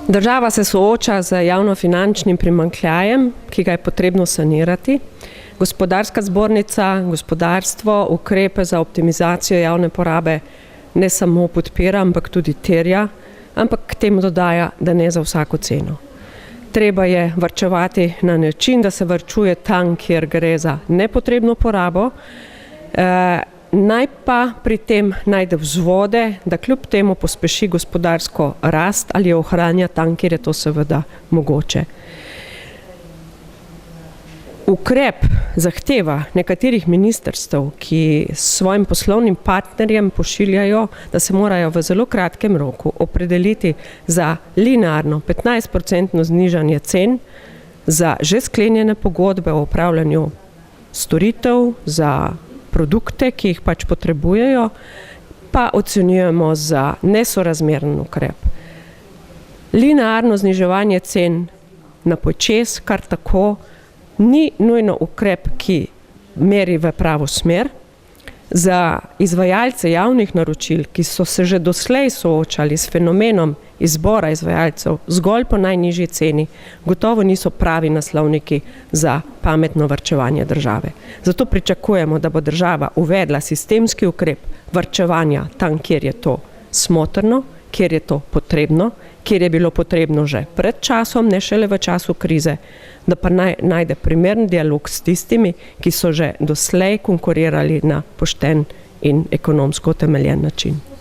Država se sooča z javnofinančnim primanjkljajem, ki ga je potrebno sanirati. Gospodarska zbornica, gospodarstvo, ukrepe za optimizacijo javne porabe ne samo podpira, ampak tudi terja, ampak k temu dodaja, da ne za vsako ceno. Treba je varčevati na način, da se varčuje tam, kjer gre za nepotrebno porabo, naj pa pri tem najde vzvode, da kljub temu pospeši gospodarsko rast ali jo ohranja tam, kjer je to seveda mogoče. Ukrep zahteva nekaterih ministrstev, ki s svojim poslovnim partnerjem pošiljajo, da se morajo v zelo kratkem roku opredeliti za linearno 15% znižanje cen za že sklenjene pogodbe o opravljanju storitev, za produkte, ki jih pač potrebujejo, pa ocenjujemo za nesorazmeren ukrep. Linearno zniževanje cen na počez, kar tako, ni nujno ukrep, ki meri v pravo smer. Za izvajalce javnih naročil, ki so se že doslej soočali s fenomenom izbora izvajalcev zgolj po najnižji ceni, gotovo niso pravi naslovniki za pametno varčevanje države. Zato pričakujemo, da bo država uvedla sistemski ukrep varčevanja tam, kjer je to smotrno, kjer je to potrebno, kjer je bilo potrebno že pred časom, ne šele v času krize, da pa najde primeren dialog s tistimi, ki so že doslej konkurirali na pošten in ekonomsko utemeljen način.